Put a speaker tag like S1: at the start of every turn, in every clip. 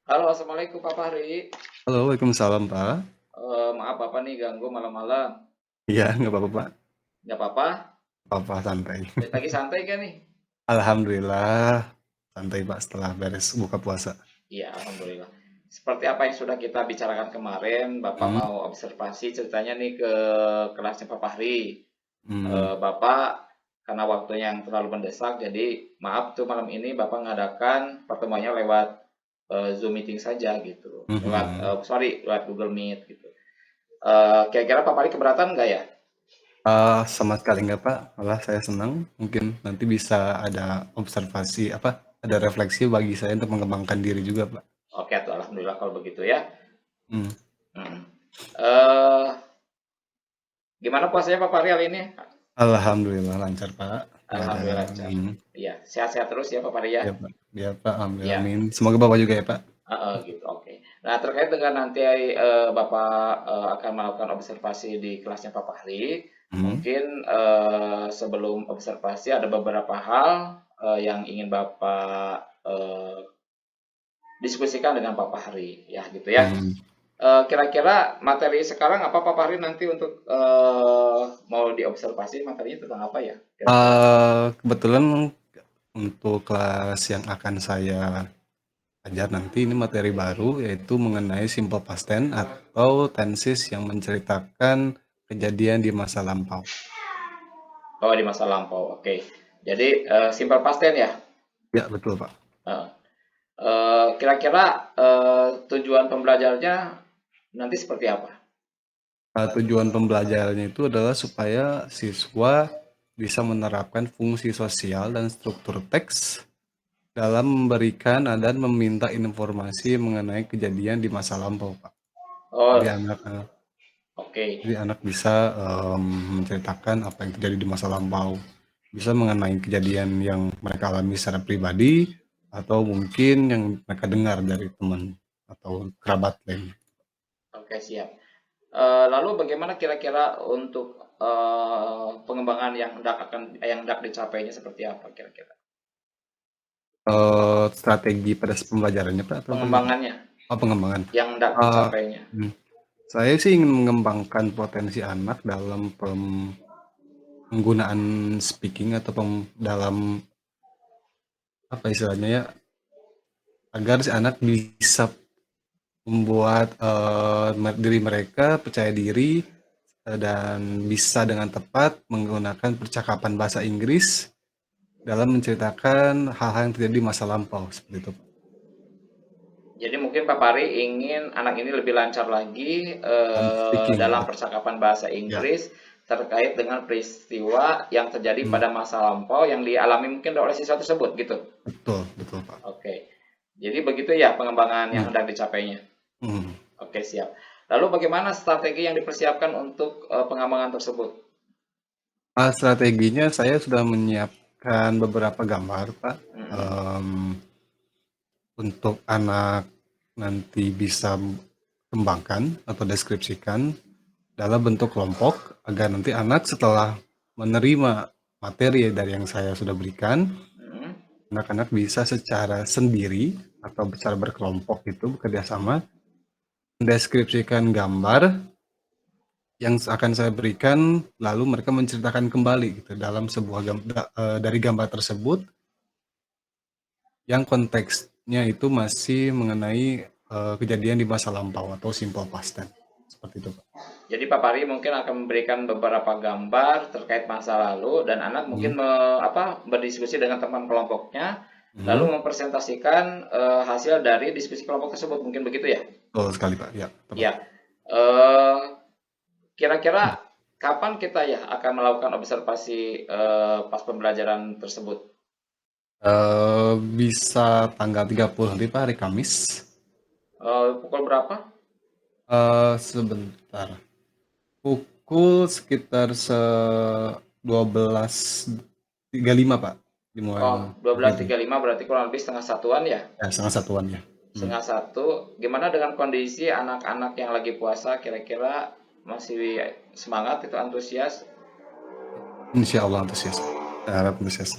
S1: Halo, assalamualaikum Pak Fahri.
S2: Halo, waalaikumsalam, Pak.
S1: Maaf Bapak nih ganggu malam-malam.
S2: Iya, nggak apa-apa, Pak.
S1: Nggak apa-apa?
S2: Apa-apa, santai.
S1: Lagi santai kan nih?
S2: Alhamdulillah, santai, Pak, setelah beres buka puasa.
S1: Iya, alhamdulillah. Seperti apa yang sudah kita bicarakan kemarin, Bapak
S2: Hmm,
S1: mau observasi ceritanya nih ke kelasnya Pak Fahri.
S2: hmm,
S1: Bapak karena waktunya yang terlalu mendesak, jadi maaf tuh malam ini Bapak ngadakan pertemuannya lewat Zoom meeting saja gitu. Lewat
S2: hmm.
S1: lewat Google Meet gitu. Kira-kira Pak Fahri keberatan nggak ya?
S2: Sama sekali nggak, Pak. Malah saya senang. Mungkin nanti bisa ada observasi, ada refleksi bagi saya untuk mengembangkan diri juga, Pak.
S1: Oke, tuh alhamdulillah kalau begitu ya.
S2: Hmm.
S1: Mm. Eh, Gimana puasanya Pak Fahri hari ini?
S2: Alhamdulillah lancar, Pak. Nggak ada,
S1: Alhamdulillah lancar. Iya, sehat-sehat terus ya Pak Fahri ya.
S2: ya, Pak. Ya, Pak. Alhamdulillah,
S1: Iya,
S2: amin. Semoga Bapak juga ya, Pak.
S1: gitu. Oke. Nah, terkait dengan nanti Bapak akan melakukan observasi di kelasnya Pak Fahri,
S2: Hmm.
S1: mungkin sebelum observasi ada beberapa hal yang ingin Bapak diskusikan dengan Pak Fahri, ya gitu ya.
S2: Hmm.
S1: Kira-kira materi sekarang apa Pak Fahri nanti untuk mau diobservasi materinya tentang apa ya kira-kira?
S2: Kebetulan untuk kelas yang akan saya ajar nanti ini materi baru yaitu mengenai simple past tense atau tenses yang menceritakan kejadian di masa lampau.
S1: Oh, di masa lampau. Oke. Jadi simple past tense ya.
S2: Ya, betul, Pak.
S1: Heeh. Kira-kira tujuan pembelajarnya nanti seperti apa?
S2: Tujuan pembelajarannya itu adalah supaya siswa bisa menerapkan fungsi sosial dan struktur teks dalam memberikan dan meminta informasi mengenai kejadian di masa lampau, Pak. Jadi
S1: Oh,
S2: anak
S1: oke.
S2: jadi anak bisa menceritakan apa yang terjadi di masa lampau, bisa mengenai kejadian yang mereka alami secara pribadi atau mungkin yang mereka dengar dari teman atau kerabat lainnya.
S1: Oke, siap. Lalu bagaimana kira-kira untuk pengembangan yang hendak dicapainya seperti apa kira-kira?
S2: Strategi pada pembelajarannya, Pak, atau bagaimana?
S1: Pengembangannya
S2: Oh, pengembangan.
S1: yang hendak
S2: Eh,
S1: dicapainya.
S2: hmm, saya sih ingin mengembangkan potensi anak dalam penggunaan speaking atau dalam apa istilahnya ya, agar si anak bisa membuat diri mereka percaya diri dan bisa dengan tepat menggunakan percakapan bahasa Inggris dalam menceritakan hal-hal yang terjadi di masa lampau seperti itu, Pak.
S1: Jadi mungkin Pak Pari ingin anak ini lebih lancar lagi
S2: Dalam speaking,
S1: dalam percakapan bahasa
S2: ya,
S1: Inggris terkait dengan peristiwa yang terjadi
S2: hmm,
S1: pada masa lampau yang dialami mungkin oleh siswa tersebut gitu.
S2: betul betul, Pak.
S1: Oke. Jadi begitu ya pengembangan yang
S2: Hmm,
S1: hendak dicapainya.
S2: hmm.
S1: Oke, siap. Lalu bagaimana strategi yang dipersiapkan untuk pengembangan tersebut?
S2: Strateginya saya sudah menyiapkan beberapa gambar, Pak,
S1: Mm-mm.
S2: em, untuk anak nanti bisa kembangkan atau deskripsikan dalam bentuk kelompok agar nanti anak setelah menerima materi dari yang saya sudah berikan,
S1: Mm-mm.
S2: anak-anak bisa secara sendiri atau secara berkelompok itu bekerja sama mendeskripsikan gambar yang akan saya berikan, lalu mereka menceritakan kembali gitu dalam sebuah dari gambar tersebut yang konteksnya itu masih mengenai kejadian di masa lampau atau simple past tense seperti itu, Pak.
S1: Jadi Pak Pari mungkin akan memberikan beberapa gambar terkait masa lalu dan anak
S2: Hmm.
S1: mungkin berdiskusi dengan teman kelompoknya
S2: Hmm.
S1: lalu mempresentasikan hasil dari diskusi kelompok tersebut mungkin begitu ya?
S2: Betul sekali, Pak. Ya, tepat.
S1: Ya. Eh, Kira-kira
S2: Hmm.
S1: kapan kita ya akan melakukan observasi pas pembelajaran tersebut?
S2: Bisa tanggal 30 nanti, Pak, hari Kamis.
S1: Pukul berapa?
S2: Sebentar. Pukul sekitar 12.35, Pak. Dimulai
S1: Oh,
S2: materinya.
S1: 12.35 berarti kurang lebih setengah satuan ya?
S2: Ya, setengah satuan ya. Hmm.
S1: Setengah satu. Gimana dengan kondisi anak-anak yang lagi puasa? Kira-kira masih semangat itu antusias?
S2: Insya Allah antusias. Saya harap antusias.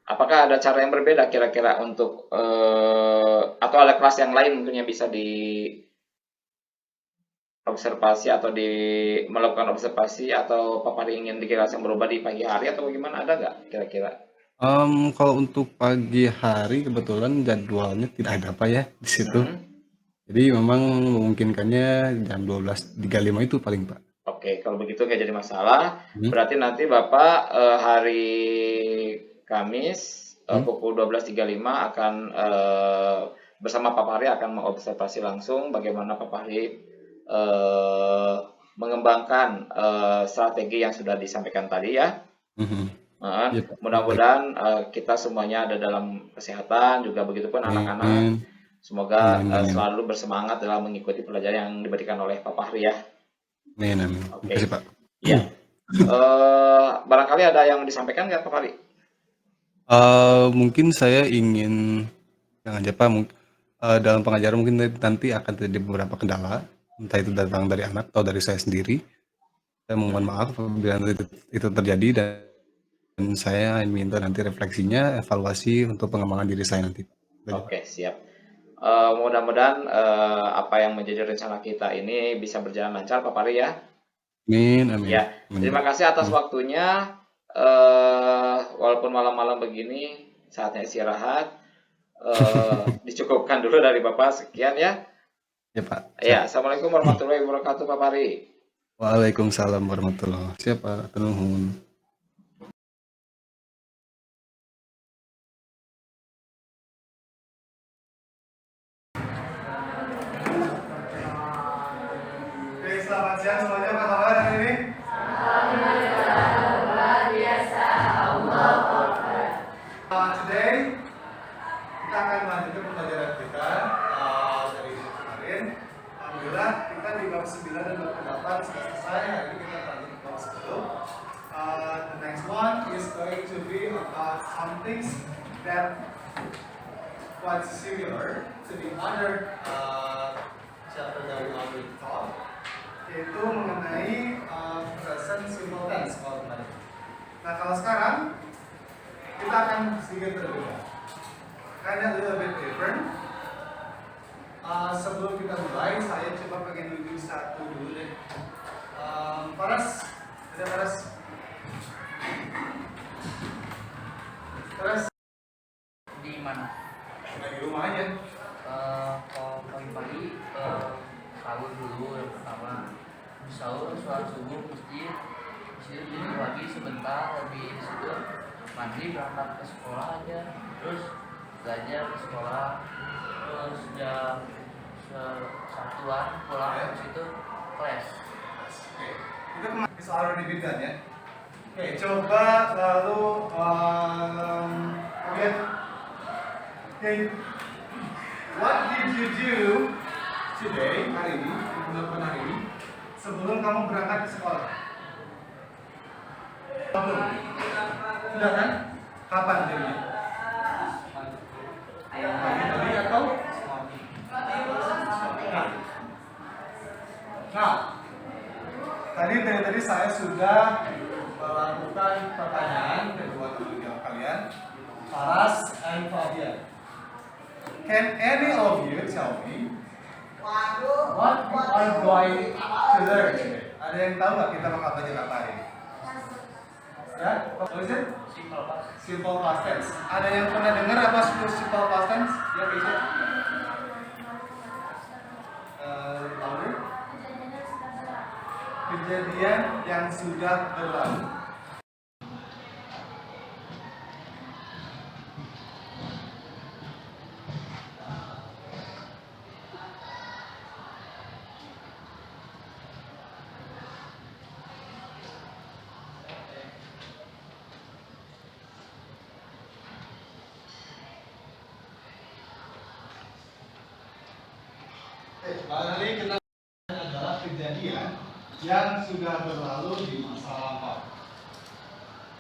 S1: Apakah ada cara yang berbeda kira-kira untuk atau ada kelas yang lain mungkin yang bisa di observasi atau melakukan observasi, atau Pak Fahri ingin di kelas yang berubah di pagi hari atau bagaimana, ada nggak kira-kira?
S2: Kalau untuk pagi hari kebetulan jadwalnya tidak ada Pak ya di situ. Jadi memang memungkinkannya jam 12.35 itu paling Pak.
S1: Oke, kalau begitu nggak jadi masalah. Berarti nanti Bapak hari Kamis pukul 12.35 akan bersama Pak Fahri akan mengobservasi langsung bagaimana Pak Fahri mengembangkan strategi yang sudah disampaikan tadi ya.
S2: Iya, Pak.
S1: Mudah-mudahan kita semuanya ada dalam kesehatan, juga begitupun anak-anak. Semoga selalu bersemangat dalam mengikuti pelajaran yang diberikan oleh Pak Fahri ya.
S2: Amin.
S1: Oke.
S2: Terima kasih Pak.
S1: Ya. Barangkali ada yang disampaikan nggak Pak Fahri?
S2: Mungkin saya ingin yang aja Pak, dalam pengajaran mungkin nanti akan terjadi beberapa kendala, entah itu datang dari anak atau dari saya sendiri. Saya mohon maaf apabila itu terjadi, dan saya minta nanti refleksinya, evaluasi untuk pengembangan diri saya nanti.
S1: Oke, siap. Mudah-mudahan apa yang menjadi rencana kita ini bisa berjalan lancar Pak Fahri ya.
S2: Amin.
S1: Ya, terima kasih atas waktunya. Walaupun malam-malam begini, saatnya istirahat. Dicukupkan dulu dari Bapak, sekian ya.
S2: Ya Pak.
S1: Ya, Assalamualaikum warahmatullahi wabarakatuh Pak Fahri.
S2: Waalaikumsalam warahmatullahi wabarakatuh. Siap Pak, nuhun.
S3: Selamat siang semuanya, apa kabar hari ini? Today kita akan melanjutkan pembelajaran kita dari kemarin. Alhamdulillah kita di bab 9 dan bab 8 sudah selesai. Hari ini kita lanjut ke bab 10. The next one is going to be about some things that quite similar to the other chapter that we already taught, yaitu mengenai present simple tense kalau kemarin. Nah kalau sekarang kita akan sedikit berbeda, kind of a little bit different. Sebelum kita mulai, saya coba pengen review satu dulu deh. Paras, ada Paras? Paras?
S4: Di mana?
S3: Di rumah aja.
S4: Kalau pagi-pagi sahur dulu yang pertama. Sahur, sholat subuh, masjid. Masjid dulu lagi sebentar, habis itu mandi berangkat ke sekolah aja. Terus belajar ke sekolah. Terus jam Sabtuan pulang ke situ kelas.
S3: Oke, itu kemarin soal already done ya. Oke, coba lalu lihat. Okay. What did you do today, hari ini, melakukan hari ini, sebelum kamu berangkat ke sekolah? Sudah kan? Kapan jadinya? Pagi tadi atau? Nah, tadi saya sudah melakukan pertanyaan kedua teman kalian, Paras and Fabian. Can any of you tell me what we are going to learn today? Ada yang tahu nggak kita bakal belajar apa hari ini? Ya, what is it? Simple past tense. Ada yang pernah dengar apa simple past tense? Ya, bisa. Louder. Kejadian yang sudah berlalu. Barangkali kita adalah kejadian yang sudah berlalu di masa lampau.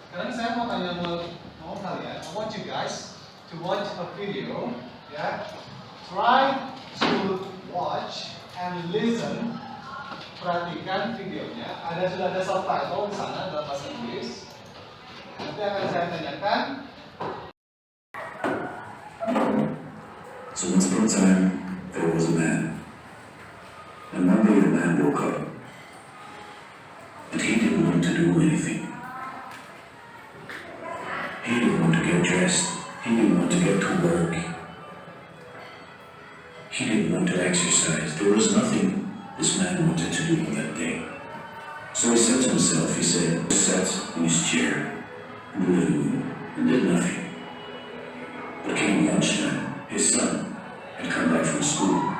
S3: Sekarang saya mau tanya mau kalian, I want you guys to watch a video, ya. Try to watch and listen. Perhatikan videonya. Sudah ada subtitle di sana dalam bahasa Inggris. Nanti akan saya tanyakan.
S5: So once upon a time, there was a man. And one day the man woke up. And he didn't want to do anything. He didn't want to get dressed. He didn't want to get to work. He didn't want to exercise. There was nothing this man wanted to do on that day. So he said to himself, he sat in his chair in the living room and did nothing. But came lunchtime, his son had come back from school.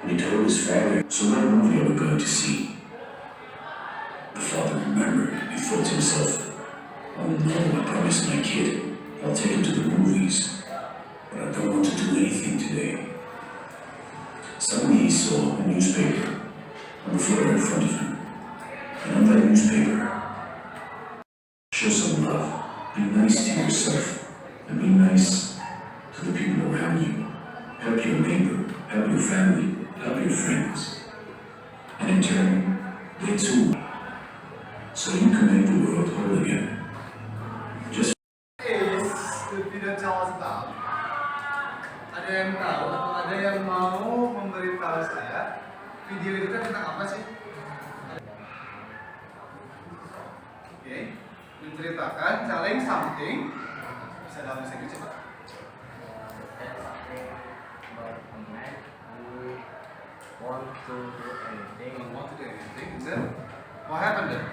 S5: And he told his father, so what movie are we going to see? The father remembered. He thought to himself, oh no, I promised my kid I'll take him to the movies, but I don't want to do anything today. Suddenly he saw a newspaper on the floor in front of him. And on that newspaper, show some love, be nice to yourself, and be nice to the people around you. Help your neighbor, help your family, help your friends. And in turn, they too, so you can make the world whole again. Just
S3: Is tidak salah tahu. Ada yang tahu atau ada yang mau memberitahu saya video itu kan tentang apa sih? Oke, menceritakan telling something bisa dalam bahasa Inggris Pak?
S4: Want to do anything.
S3: Don't want to do anything, is it? What happened then?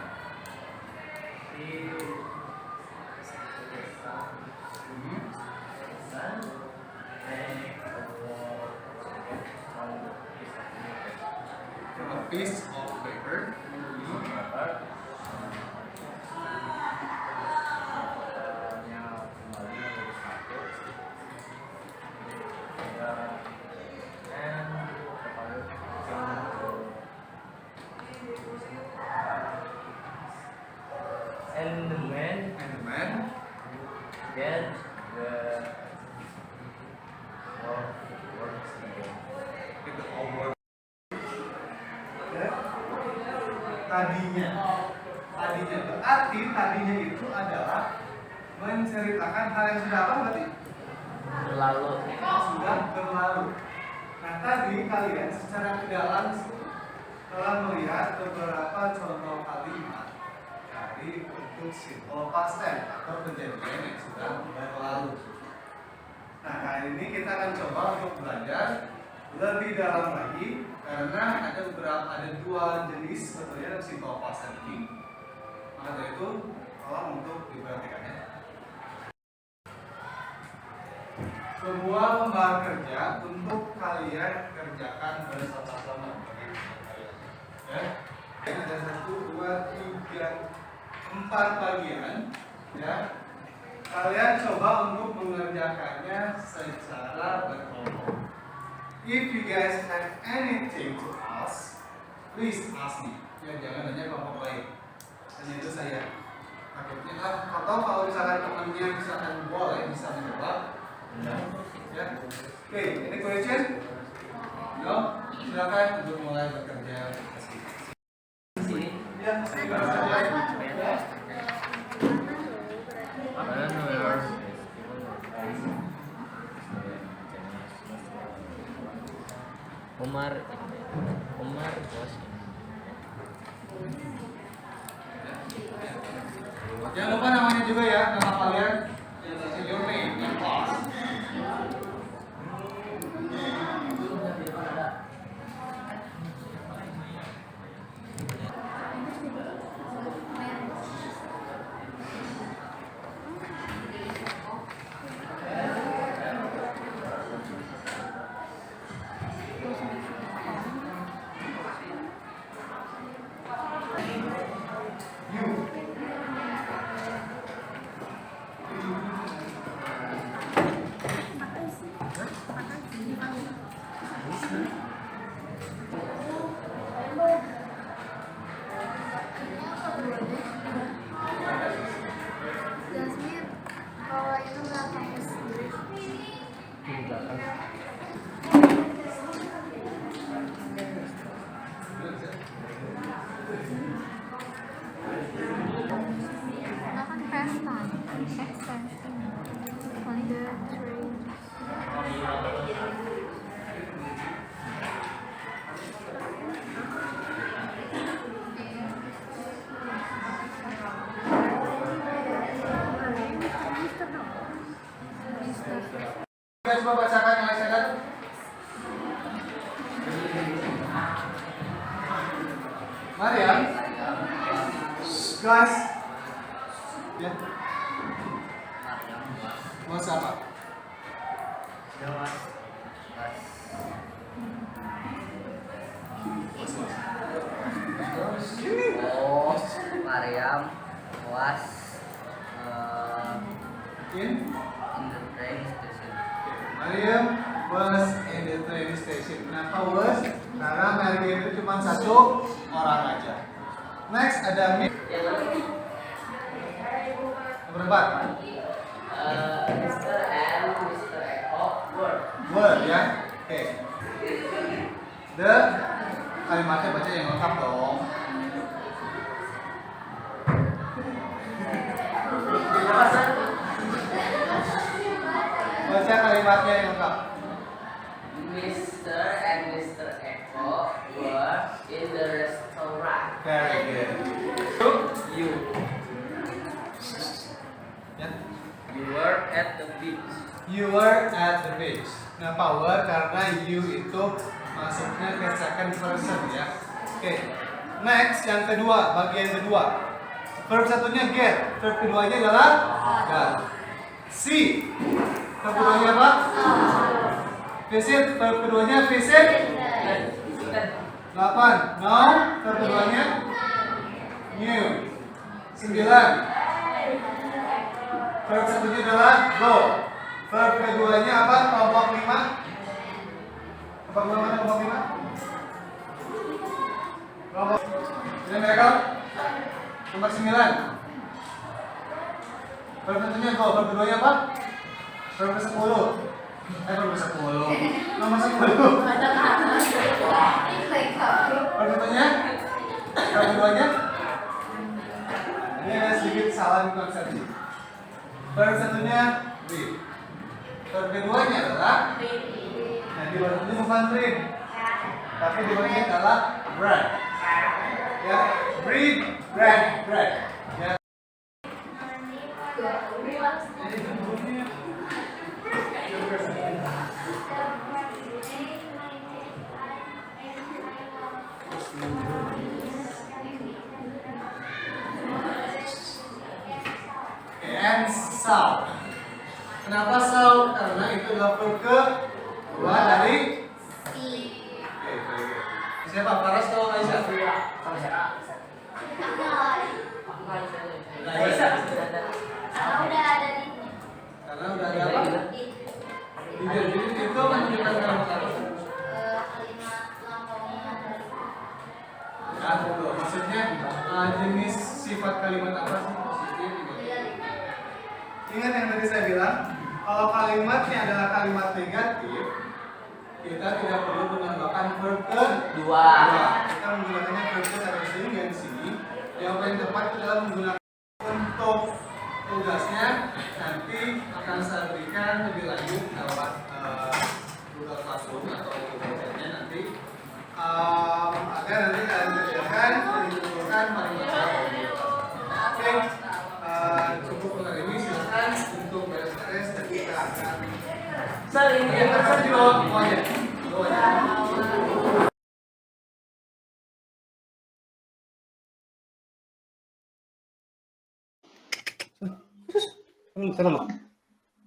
S3: From a piece of paper.
S4: And the man
S3: And the man
S4: get the works again.
S3: get the whole word. Ya. Tadinya berarti tadinya itu adalah menceritakan hal yang sudah apa berarti?
S4: Lalu
S3: Sudah berlalu. Nah tadi kalian secara tidak langsung telah melihat beberapa contoh kalimat dari bentuk simple past tense atau kejadian yang sudah berlalu. Nah kali ini kita akan coba untuk belajar lebih dalam lagi karena ada dua jenis sebetulnya dalam simple past tense ini. Maka dari itu tolong untuk diperhatikan ya. Sebuah lembar kerja untuk kalian kerjakan bersama-sama. Ya. Ada 1, 2, 3, 4 bagian. Ya. Kalian coba untuk mengerjakannya secara berkelompok. If you guys have anything to ask, please ask me. Ya, jangan hanya kelompok lain. Hanya itu saya. Takutnya atau kalau misalkan temannya misalkan boleh bisa menjawab. Ya. Oke, ini question? No? Silakan untuk mulai bekerja. Ya, silakan saja.
S4: Umar bos.
S3: Jangan lupa namanya juga ya, nama kalian. Your name, your class.
S6: Jasmine, kalau itu nggak kampus sendiri. Kita kan pesta, on the train.
S3: coba bacakan yang saya lihat. Mariam, guys, ya, mau siapa?
S4: Oh, Mariam was
S3: In?
S4: in the train station.
S3: Mariam was in the train station. Kenapa was? Karena Mariam itu cuma satu orang aja. Next ada Mi. Nomor 4.
S4: Mr. and Mr. Eko were.
S3: Word ya. Oke. The kalimatnya baca yang lengkap dong. Baca kalimatnya yang lengkap.
S4: Mr. and Mr. Eko were in the restaurant.
S3: Very good.
S4: You.
S3: Ya.
S4: You were at the beach.
S3: You were at the beach. Nah, power karena you itu masuknya ke second person ya. Oke. Next yang kedua, bagian kedua. Verb satunya get, verb keduanya adalah got. See. Verb keduanya apa? Visit, verb keduanya visit. 8. Know, verb keduanya new. 9. Verb satunya adalah go. Verb keduanya apa? Kelompok 5. Kelompok mana kelompok 5? Kelompok. Ini mereka. Nomor 9. Verb satunya go. Verb keduanya apa? Verb ke 10. Verb ke 10. Nomor 10. Verb satunya? Verb keduanya? Ini ada sedikit salah di konsepsi. Verb satunya read. Verb keduanya adalah nah di bawah ini bukan read, tapi di bawahnya adalah bread. Ya, read, bread. Ya. And saw. Kenapa saw? Karena itu adalah verb kedua dari siapa? Paras atau Aisyah? Karena udah ada apa? Jadi itu menunjukkan kalimat apa? Ya, betul. Maksudnya jenis sifat kalimat apa sih? Positif, negatif. Ingat yang tadi saya bilang, kalau kalimatnya adalah kalimat negatif, kita tidak perlu menambahkan verb kedua. Kita menggunakannya verb kontingensi. Yang paling tepat adalah menggunakan untuk tugasnya nanti akan saya berikan lebih lanjut lewat Google Classroom atau Google Chat-nya nanti agar nanti kalian kerjakan dan ditentukan paling cepat. Oke, cukup untuk hari ini. Silakan untuk beres-beres dan kita akan terus di bawah semuanya.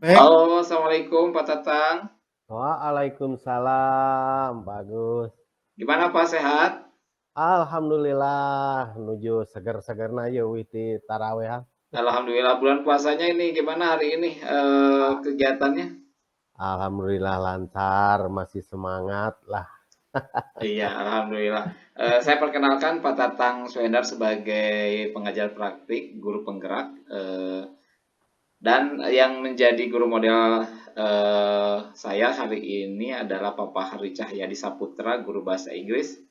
S1: Halo, assalamualaikum Pak Tatang.
S7: Waalaikumsalam, bagus.
S1: Gimana Pak, sehat?
S7: Alhamdulillah, menuju seger-segerna ya witi taraweh.
S1: Alhamdulillah. Bulan puasanya ini gimana hari ini kegiatannya?
S7: Alhamdulillah lancar, masih semangat lah.
S1: Iya, alhamdulillah. Saya perkenalkan Pak Tatang Swendar sebagai pengajar praktik, guru penggerak, dan yang menjadi guru model saya hari ini adalah Papa Hari Cahyadi Saputra, guru bahasa Inggris.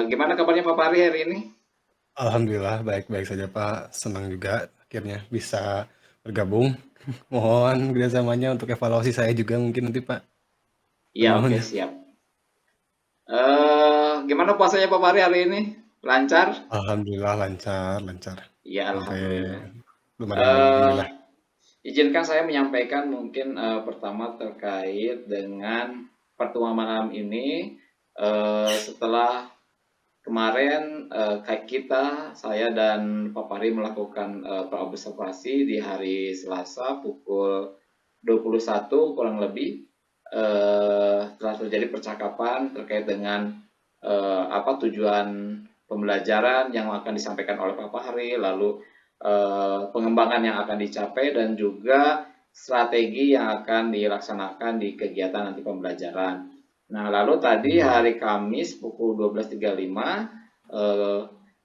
S1: Gimana kabarnya Papa hari ini?
S2: Alhamdulillah baik-baik saja Pak. Senang juga akhirnya bisa bergabung. Mohon kerjasamanya untuk evaluasi saya juga mungkin nanti Pak.
S1: Iya,
S2: Mohon
S1: oke,
S2: ya.
S1: siap. Gimana puasanya Pak Fahri hari ini? Lancar?
S2: Alhamdulillah lancar.
S1: Iya,
S2: Sampai
S1: alhamdulillah.
S2: belum ada yang alhamdulillah.
S1: Izinkan saya menyampaikan mungkin pertama terkait dengan pertemuan malam ini. Setelah kemarin saya dan Pak Pari melakukan praobservasi di hari Selasa pukul 21 kurang lebih, telah terjadi percakapan terkait dengan apa tujuan pembelajaran yang akan disampaikan oleh Pak Pari, lalu pengembangan yang akan dicapai dan juga strategi yang akan dilaksanakan di kegiatan nanti pembelajaran. Nah, lalu tadi hari Kamis pukul 12.35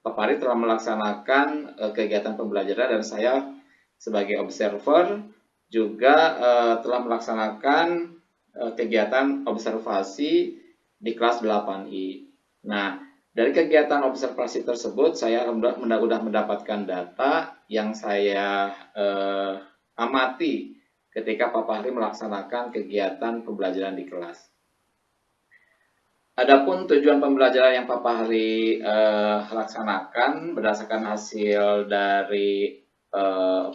S1: Pak Pari telah melaksanakan kegiatan pembelajaran dan saya sebagai observer juga telah melaksanakan kegiatan observasi di kelas 8I. Nah, dari kegiatan observasi tersebut saya sudah mendapatkan data yang saya amati ketika Pak Fahri melaksanakan kegiatan pembelajaran di kelas. Adapun tujuan pembelajaran yang Pak Fahri laksanakan berdasarkan hasil dari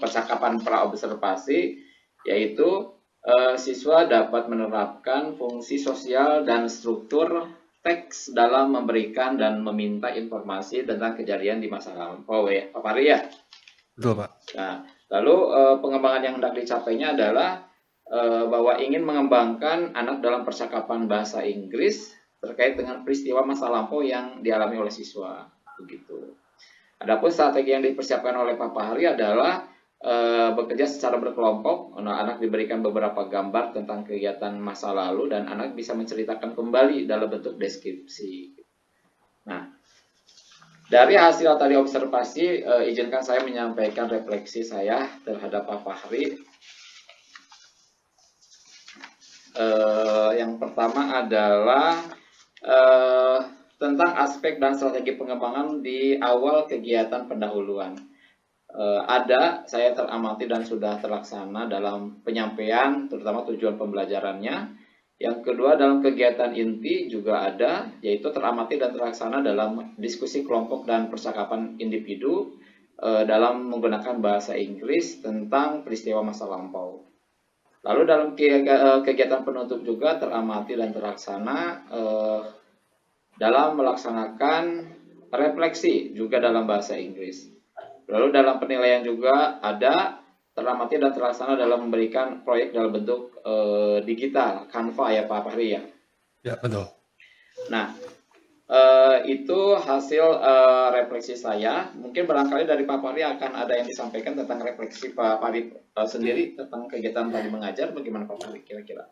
S1: percakapan praobservasi, yaitu siswa dapat menerapkan fungsi sosial dan struktur teks dalam memberikan dan meminta informasi tentang kejadian di masa lampau, ya Pak Fahri ya.
S2: Betul Pak.
S1: Nah, lalu pengembangan yang hendak dicapainya adalah bahwa ingin mengembangkan anak dalam percakapan bahasa Inggris terkait dengan peristiwa masa lampau yang dialami oleh siswa, begitu. Adapun strategi yang dipersiapkan oleh Pak Fahri adalah bekerja secara berkelompok. Anak diberikan beberapa gambar tentang kegiatan masa lalu dan anak bisa menceritakan kembali dalam bentuk deskripsi. Nah, dari hasil tadi observasi, izinkan saya menyampaikan refleksi saya terhadap Pak Fahri. Yang pertama adalah tentang aspek dan strategi pengembangan di awal kegiatan pendahuluan. Saya teramati dan sudah terlaksana dalam penyampaian, terutama tujuan pembelajarannya. Yang kedua, dalam kegiatan inti juga ada, yaitu teramati dan terlaksana dalam diskusi kelompok dan percakapan individu dalam menggunakan bahasa Inggris tentang peristiwa masa lampau. Lalu dalam kegiatan penutup juga teramati dan terlaksana dalam melaksanakan refleksi juga dalam bahasa Inggris. Lalu dalam penilaian juga ada teramati dan terlaksana dalam memberikan proyek dalam bentuk digital, Canva ya Pak Fahri ya?
S2: Ya, betul.
S1: Nah, itu hasil refleksi saya. Mungkin barangkali dari Pak Fahri akan ada yang disampaikan tentang refleksi Pak Fahri sendiri tentang kegiatan tadi mengajar. Bagaimana Pak Fahri kira-kira?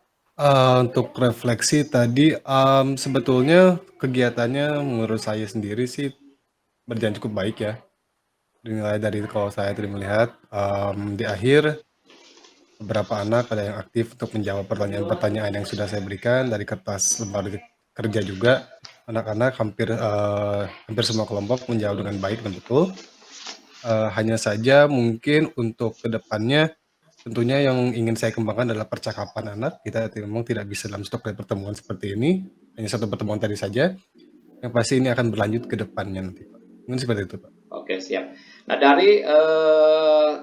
S2: Untuk refleksi tadi, sebetulnya kegiatannya menurut saya sendiri sih berjalan cukup baik ya. Dinilai dari kalau saya tadi melihat di akhir beberapa anak ada yang aktif untuk menjawab pertanyaan-pertanyaan yang sudah saya berikan dari kertas lembar kerja juga. Anak-anak hampir semua kelompok menjawab dengan baik dan betul. Hanya saja mungkin untuk kedepannya tentunya yang ingin saya kembangkan adalah percakapan anak. Kita memang tidak bisa dalam stok dari pertemuan seperti ini, hanya satu pertemuan tadi saja. Yang pasti ini akan berlanjut ke depannya nanti Pak. Mungkin seperti itu Pak.
S1: Oke, siap. Nah, dari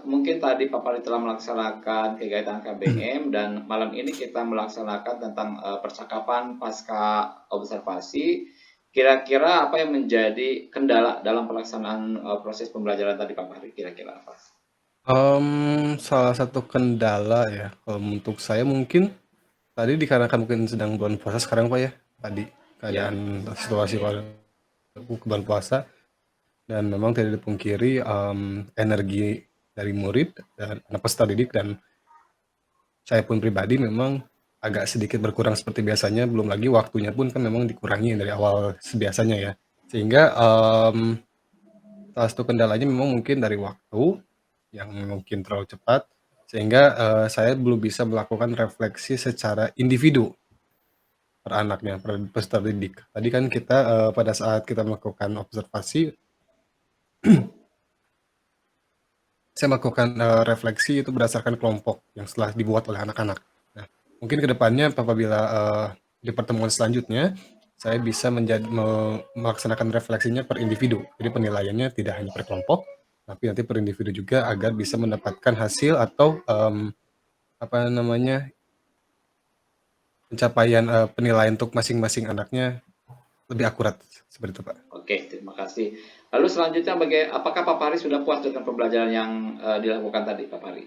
S1: mungkin tadi Pak Pari telah melaksanakan kegiatan KBM dan malam ini kita melaksanakan tentang percakapan pasca observasi. Kira-kira apa yang menjadi kendala dalam pelaksanaan proses pembelajaran tadi Pak Pari? Kira-kira apa?
S2: Salah satu kendala ya, kalau untuk saya mungkin tadi dikarenakan mungkin sedang bulan puasa sekarang Pak ya, tadi keadaan situasi bulan puasa. Dan memang tidak dipungkiri energi dari murid dan anak peserta didik dan saya pun pribadi memang agak sedikit berkurang seperti biasanya, belum lagi waktunya pun kan memang dikurangi dari awal sebiasanya ya. Sehingga salah satu kendalanya memang mungkin dari waktu yang mungkin terlalu cepat, sehingga saya belum bisa melakukan refleksi secara individu per anaknya, per peserta didik. Tadi kan kita pada saat kita melakukan observasi saya melakukan refleksi itu berdasarkan kelompok yang setelah dibuat oleh anak-anak. Nah, mungkin kedepannya apabila di pertemuan selanjutnya saya bisa melaksanakan refleksinya per individu. Jadi penilaiannya tidak hanya per kelompok, tapi nanti per individu juga agar bisa mendapatkan hasil atau apa namanya pencapaian penilaian untuk masing-masing anaknya lebih akurat seperti itu Pak.
S1: Oke, terima kasih. Lalu selanjutnya apakah Pak Pari sudah puas dengan pembelajaran yang dilakukan tadi, Pak Pari?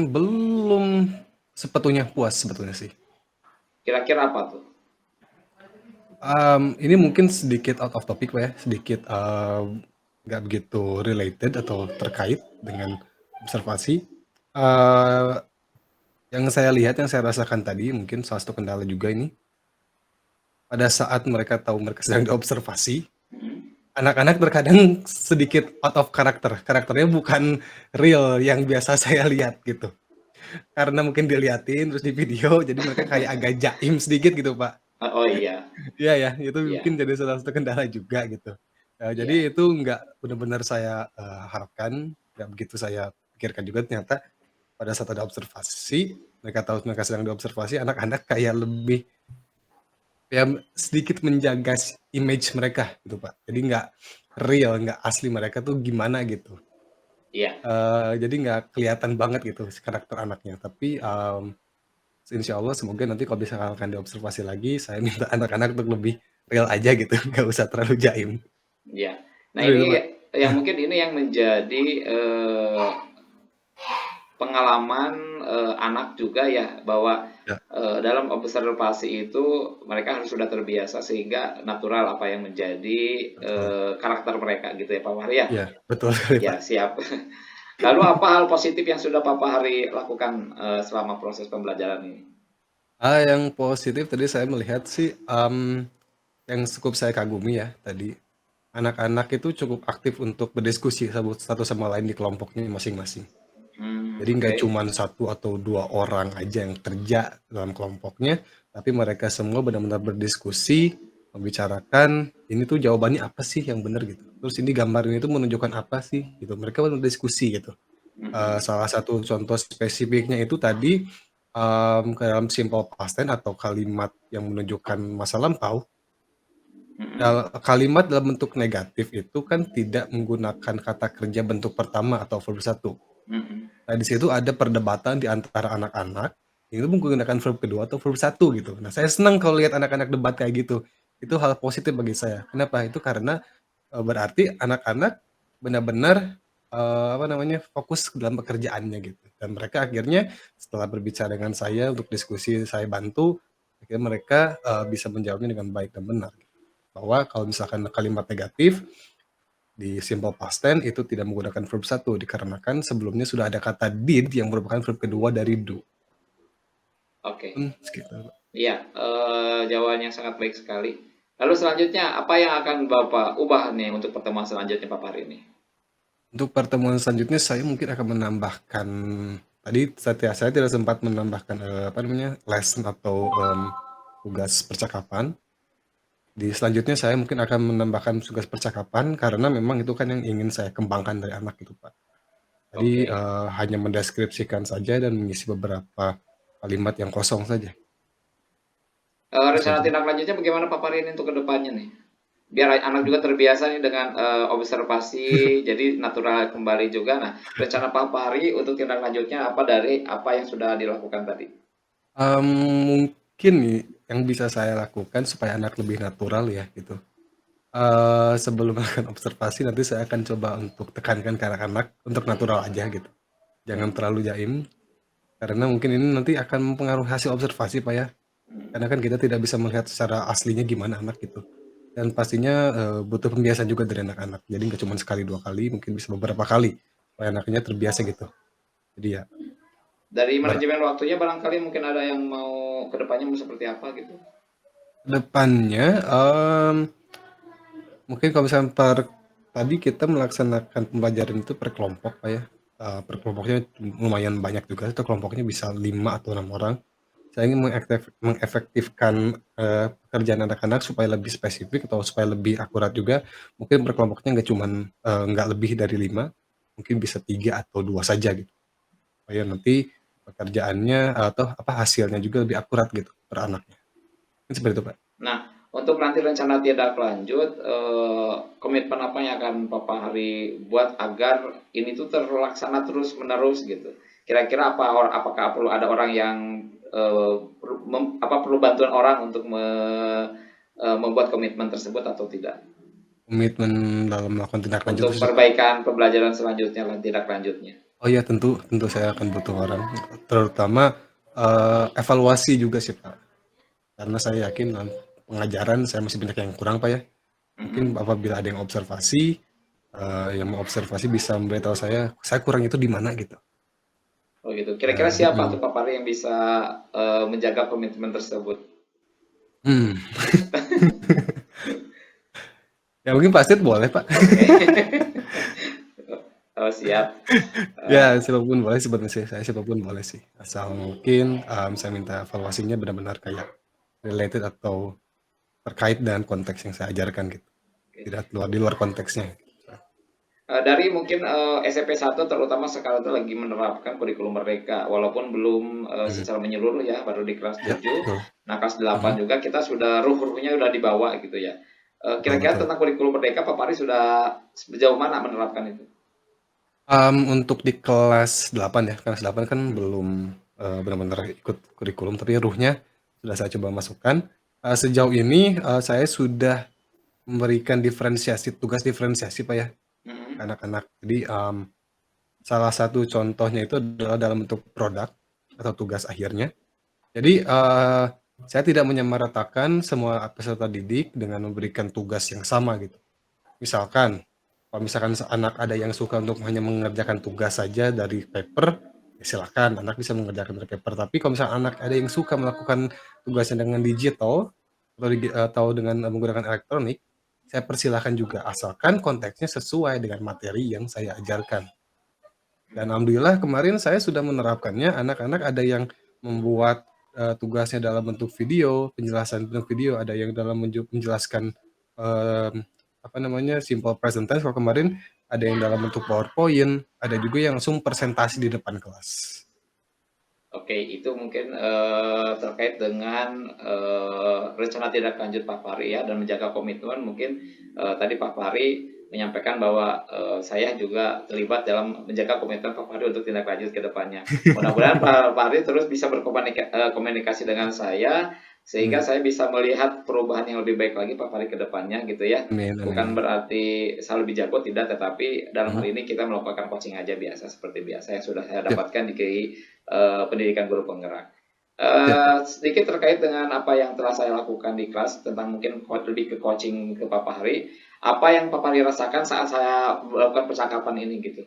S2: Belum sepenuhnya puas sebetulnya sih.
S1: Kira-kira apa tuh?
S2: Ini mungkin sedikit out of topic Pak ya, sedikit nggak begitu related atau terkait dengan observasi. Yang saya lihat, yang saya rasakan tadi, mungkin salah satu kendala juga ini, pada saat mereka tahu mereka sedang diobservasi, anak-anak terkadang sedikit out of karakternya bukan real yang biasa saya lihat gitu. Karena mungkin diliatin terus di video, jadi mereka kayak agak jaim sedikit gitu Pak.
S1: Oh iya,
S2: Iya ya, itu
S1: iya,
S2: mungkin jadi salah satu kendala juga gitu. Jadi
S1: iya,
S2: itu nggak benar-benar saya harapkan, nggak begitu saya pikirkan juga ternyata pada saat ada observasi, mereka tahu mereka sedang diobservasi, anak-anak kayak lebih ya sedikit menjaga image mereka gitu Pak. Jadi nggak real, nggak asli mereka tuh gimana gitu.
S1: iya,
S2: Jadi nggak kelihatan banget gitu si karakter anaknya. Tapi insya Allah semoga nanti kalau misalkan diobservasi lagi, saya minta anak-anak untuk lebih real aja gitu, nggak usah terlalu jaim.
S1: iya. Nah
S2: Seperti
S1: ini
S2: itu Pak.
S1: yang mungkin ini yang menjadi pengalaman anak juga ya, bahwa
S2: Ya,
S1: dalam observasi itu mereka harus sudah terbiasa sehingga natural apa yang menjadi
S2: betul.
S1: karakter mereka gitu ya Pak Fahri ya.
S2: Iya, betul sekali Pak.
S1: Ya siap. Lalu apa hal positif yang sudah Pak Fahri lakukan selama proses pembelajaran ini?
S2: Yang positif tadi saya melihat sih, yang cukup saya kagumi ya tadi, anak-anak itu cukup aktif untuk berdiskusi satu sama lain di kelompoknya masing-masing. Jadi nggak
S1: Oke.
S2: cuma satu atau dua orang aja yang kerja dalam kelompoknya, tapi mereka semua benar-benar berdiskusi, membicarakan ini tuh jawabannya apa sih yang benar gitu. Terus ini gambar ini tuh menunjukkan apa sih gitu. Mereka berdiskusi gitu.
S1: Mm-mm.
S2: Salah satu contoh spesifiknya itu tadi ke dalam simple past tense atau kalimat yang menunjukkan masa lampau.
S1: Mm-mm.
S2: Kalimat dalam bentuk negatif itu kan tidak menggunakan kata kerja bentuk pertama atau verb satu.
S1: Mm-mm.
S2: Nah, di situ ada perdebatan di antara anak-anak, itu menggunakan verb kedua atau verb satu gitu. Nah, saya senang kalau lihat anak-anak debat kayak gitu. Itu hal positif bagi saya. Kenapa? Itu karena berarti anak-anak benar-benar apa namanya fokus dalam pekerjaannya gitu. Dan mereka akhirnya setelah berbicara dengan saya untuk diskusi, saya bantu, akhirnya mereka bisa menjawabnya dengan baik dan benar. Bahwa kalau misalkan kalimat negatif di simple past tense itu tidak menggunakan verb satu dikarenakan sebelumnya sudah ada kata did yang merupakan verb kedua dari do.
S1: Oke.
S2: Sekitar.
S1: Iya, jawaban yang sangat baik sekali. Lalu selanjutnya apa yang akan Bapak ubah nih untuk pertemuan selanjutnya Pak Fahri ini?
S2: Untuk pertemuan selanjutnya saya mungkin akan menambahkan tadi saya tidak sempat menambahkan apa namanya lesson atau tugas percakapan. Di selanjutnya saya mungkin akan menambahkan tugas percakapan karena memang itu kan yang ingin saya kembangkan dari anak itu Pak. Jadi
S1: Oke.
S2: hanya mendeskripsikan saja dan mengisi beberapa kalimat yang kosong saja.
S1: Rencana
S2: Seperti itu.
S1: tindak lanjutnya bagaimana Pak Fahri ini untuk kedepannya nih? Biar anak juga terbiasa nih dengan observasi, jadi natural kembali juga. Nah, rencana Pak Fahri untuk tindak lanjutnya apa dari apa yang sudah dilakukan tadi?
S2: Mungkin nih yang bisa saya lakukan supaya anak lebih natural ya gitu. Sebelum melakukan observasi nanti saya akan coba untuk tekankan ke anak-anak untuk natural aja gitu. Jangan terlalu jaim karena mungkin ini nanti akan mempengaruhi hasil observasi Pak ya. Karena kan kita tidak bisa melihat secara aslinya gimana anak gitu. Dan pastinya butuh pembiasaan juga dari anak-anak. Jadi nggak cuma sekali dua kali, mungkin bisa beberapa kali supaya anaknya terbiasa gitu. Jadi ya
S1: Dari manajemen waktunya barangkali mungkin ada yang mau kedepannya mau seperti apa gitu.
S2: depannya mungkin kalau misalnya tadi kita melaksanakan pembelajaran itu per kelompok Pak ya. Per kelompoknya lumayan banyak juga, itu kelompoknya bisa 5 atau 6 orang. Saya ingin mengefektifkan pekerjaan anak-anak supaya lebih spesifik atau supaya lebih akurat juga. Mungkin per kelompoknya nggak lebih dari 5, mungkin bisa 3 atau 2 saja gitu. Supaya nanti pekerjaannya atau hasilnya juga lebih akurat gitu per anaknya. Kan seperti itu Pak.
S1: Nah, untuk nanti rencana tindak lanjut, komitmen apa yang akan Papa Hari buat agar ini tuh terlaksana terus menerus gitu. Kira-kira apakah perlu ada orang yang perlu bantuan orang untuk membuat komitmen tersebut atau tidak?
S2: Komitmen dalam melakukan tindak lanjut
S1: Untuk
S2: itu juga.
S1: perbaikan pembelajaran selanjutnya dan tindak lanjutnya.
S2: Oh iya, tentu saya akan butuh orang, terutama evaluasi juga sih Pak. Karena saya yakin dalam pengajaran saya masih banyak yang kurang Pak ya. Mungkin apabila ada yang observasi, yang mengobservasi bisa memberitahu saya kurang itu di mana gitu.
S1: Oh gitu. Kira-kira siapa tuh Pak Pari yang bisa menjaga komitmen tersebut?
S2: Hmm. Ya mungkin Pak Sid boleh Pak.
S1: Oh siap.
S2: Ya siapapun boleh sebenarnya saya siapapun boleh sih. Asal mungkin saya minta evaluasinya benar-benar kayak related atau terkait dengan konteks yang saya ajarkan gitu. Tidak di luar konteksnya.
S1: Dari mungkin SMP 1 terutama sekarang itu lagi menerapkan kurikulum Merdeka walaupun belum secara menyeluruh ya, baru di kelas 7.
S2: Ya, betul.
S1: Nah, kelas 8 juga kita sudah ruh-ruhnya udah dibawa gitu ya. Kira-kira
S2: Betul.
S1: tentang kurikulum Merdeka Pak Pari sudah sejauh mana menerapkan itu?
S2: Untuk di kelas 8 ya, kelas 8 kan belum benar-benar ikut kurikulum, tapi ruhnya sudah saya coba masukkan. Sejauh ini saya sudah memberikan tugas diferensiasi Pak ya, ke anak-anak. Jadi salah satu contohnya itu adalah dalam bentuk produk atau tugas akhirnya. Jadi saya tidak menyamaratakan semua peserta didik dengan memberikan tugas yang sama gitu. Misalkan, kalau misalkan anak ada yang suka untuk hanya mengerjakan tugas saja dari paper, ya silakan anak bisa mengerjakan dari paper. Tapi kalau misalkan anak ada yang suka melakukan tugasnya dengan digital atau dengan menggunakan elektronik, saya persilahkan juga asalkan konteksnya sesuai dengan materi yang saya ajarkan. Dan alhamdulillah kemarin saya sudah menerapkannya, anak-anak ada yang membuat tugasnya dalam bentuk video, penjelasan bentuk video, ada yang dalam menjelaskan simple present tense. Kalau kemarin ada yang dalam bentuk PowerPoint, ada juga yang langsung presentasi di depan kelas.
S1: Oke, itu mungkin terkait dengan rencana tindak lanjut Pak Pari ya dan menjaga komitmen. Mungkin tadi Pak Pari menyampaikan bahwa saya juga terlibat dalam menjaga komitmen Pak Pari untuk tindak lanjut ke depannya. Mudah-mudahan Pak Pari terus bisa berkomunikasi dengan saya sehingga saya bisa melihat perubahan yang lebih baik lagi Pak Pari ke depannya gitu ya.
S2: Amin,
S1: Bukan
S2: amin.
S1: berarti saya lebih jago tidak, tetapi dalam hal ini kita melakukan coaching aja biasa seperti biasa yang sudah saya
S2: Siap,
S1: dapatkan di pendidikan guru penggerak.
S2: siap.
S1: Sedikit terkait dengan apa yang telah saya lakukan di kelas tentang mungkin lebih ke coaching ke Pak Pahari. Apa yang Pak Pahari rasakan saat saya melakukan percakapan ini gitu?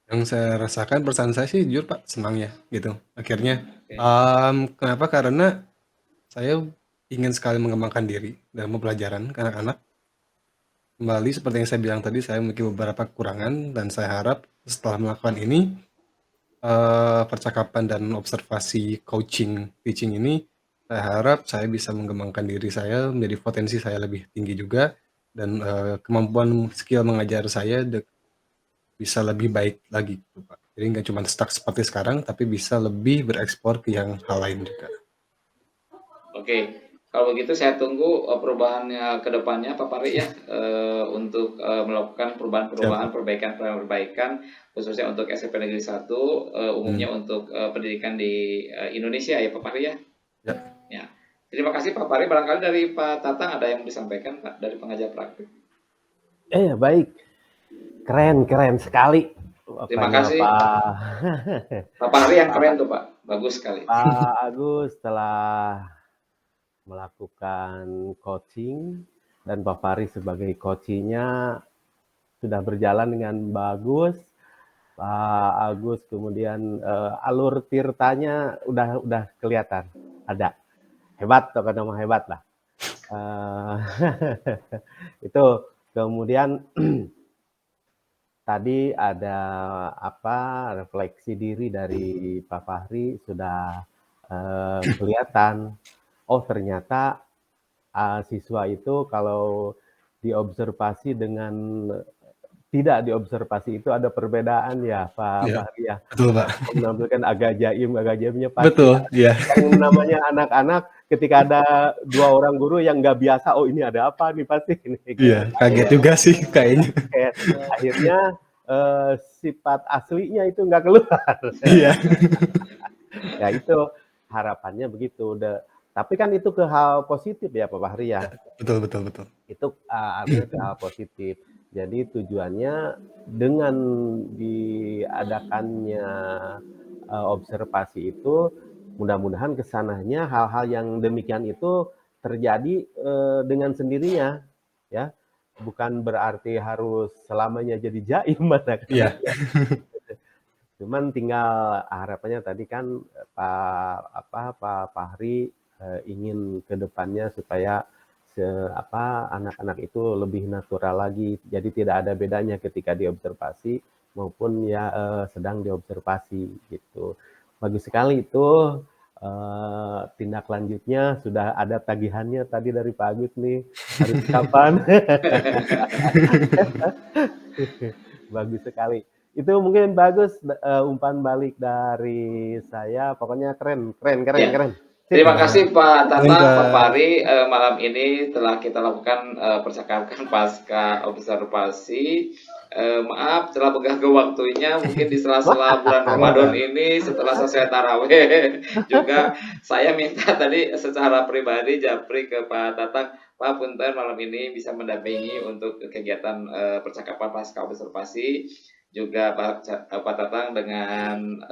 S2: Yang saya rasakan perasaan saya sih jujur Pak, senang ya gitu. Akhirnya,
S1: Oke.
S2: kenapa? Karena saya ingin sekali mengembangkan diri dalam pembelajaran ke anak-anak. Kembali seperti yang saya bilang tadi, saya memiliki beberapa kekurangan dan saya harap setelah melakukan ini, percakapan dan observasi coaching, teaching ini, saya harap saya bisa mengembangkan diri saya menjadi potensi saya lebih tinggi juga dan kemampuan skill mengajar saya bisa lebih baik lagi gitu Pak. Jadi nggak cuma stuck seperti sekarang, tapi bisa lebih berekspor ke yang hal lain juga.
S1: Oke, kalau begitu saya tunggu perubahannya ke depannya Pak Pari ya untuk melakukan
S2: Siap
S1: perubahan-perubahan,
S2: Pak.
S1: perbaikan-perbaikan khususnya untuk SMP Negeri 1, umumnya untuk pendidikan di Indonesia ya Pak Pari ya.
S2: Ya.
S1: Ya. Terima kasih Pak Pari. Barangkali dari Pak Tatang ada yang disampaikan Pak dari pengajar praktik.
S7: Baik. Keren sekali.
S1: Terima kasih. Pak Pari yang keren tuh Pak. Bagus sekali.
S7: Pak Agus telah melakukan coaching dan Pak Fari sebagai coachingnya sudah berjalan dengan bagus. Pak Agus kemudian alur tirtanya udah kelihatan, ada hebat, tokoh nama hebat lah. Itu kemudian tadi ada refleksi diri dari Pak Fahri sudah kelihatan. Oh ternyata siswa itu kalau diobservasi dengan tidak diobservasi itu ada perbedaan ya Pak
S2: Iya,
S7: Fahri ya.
S2: betul Pak.
S7: Menampilkan agak jaimnya pasti
S2: Betul, iya.
S7: yang namanya anak-anak ketika ada 2 orang guru yang nggak biasa, "Oh ini ada apa nih pasti ini," gitu.
S2: Iya, kaget juga sih kayaknya.
S7: Kayak akhirnya, sifat aslinya itu nggak keluar.
S2: Iya.
S7: Ya itu harapannya begitu. Tapi kan itu ke hal positif ya Pak Fahri ya.
S2: Betul betul betul.
S7: Itu artinya ke hal positif. Jadi tujuannya dengan diadakannya observasi itu mudah-mudahan kesananya hal-hal yang demikian itu terjadi dengan sendirinya ya. Bukan berarti harus selamanya jadi jaim
S2: Iya.
S7: Cuman tinggal harapannya tadi kan Pak Fahri ingin ke depannya supaya anak-anak itu lebih natural lagi. Jadi tidak ada bedanya ketika diobservasi maupun ya sedang diobservasi gitu. Bagus sekali itu. Tindak lanjutnya sudah ada tagihannya tadi dari Pak Agus nih. Harus kapan? Bagus sekali. Itu mungkin bagus umpan balik dari saya. Pokoknya keren.
S1: Ya.
S7: Sip.
S1: Terima kasih Pak Tatang,
S2: Pak.
S1: Pak Fahri. Malam ini telah kita lakukan percakapan pasca observasi. Maaf telah mengganggu waktunya. Mungkin di sela-sela bulan Ramadan ini setelah selesai taraweh juga saya minta tadi secara pribadi japri ke Pak Tatang, Pak Punten malam ini bisa mendampingi untuk kegiatan percakapan pasca observasi. Juga Pak Tatang dengan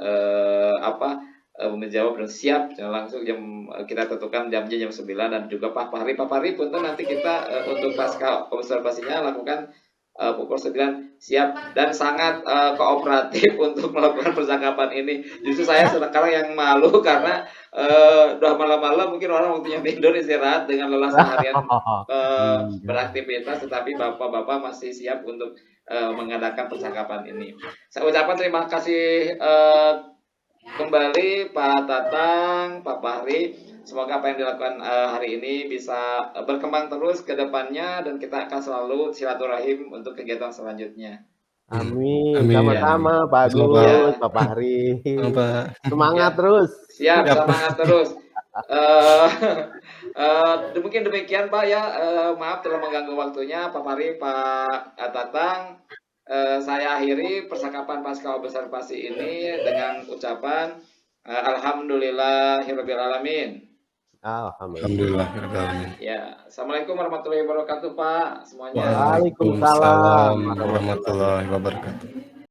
S1: menjawab dan siap langsung kita tentukan jamnya jam 9 dan juga Pak Fahri pun nanti kita untuk pasca observasinya lakukan pukul 9 siap dan sangat kooperatif untuk melakukan percakapan ini. Justru saya sekarang yang malu karena udah malam-malam mungkin orang waktunya tidur istirahat dengan lelah seharian beraktivitas, tetapi bapak-bapak masih siap untuk mengadakan percakapan ini. Saya ucapkan terima kasih kembali Pak Tatang, Pak Fahri. Semoga apa yang dilakukan hari ini bisa berkembang terus ke depannya dan kita akan selalu silaturahim untuk kegiatan selanjutnya.
S7: Amin. Sama-sama Pak Agus, Pak Fahri. Semangat terus.
S1: Siap, semangat terus. Mungkin demikian Pak ya. Maaf telah mengganggu waktunya Pak Fahri, Pak Tatang. Saya akhiri percakapan pasca observasi ini dengan ucapan Alhamdulillahirabbil alamin.
S7: Alhamdulillah.
S1: Ya, Assalamualaikum warahmatullahi wabarakatuh Pak semuanya.
S7: Waalaikumsalam
S2: warahmatullahi wabarakatuh.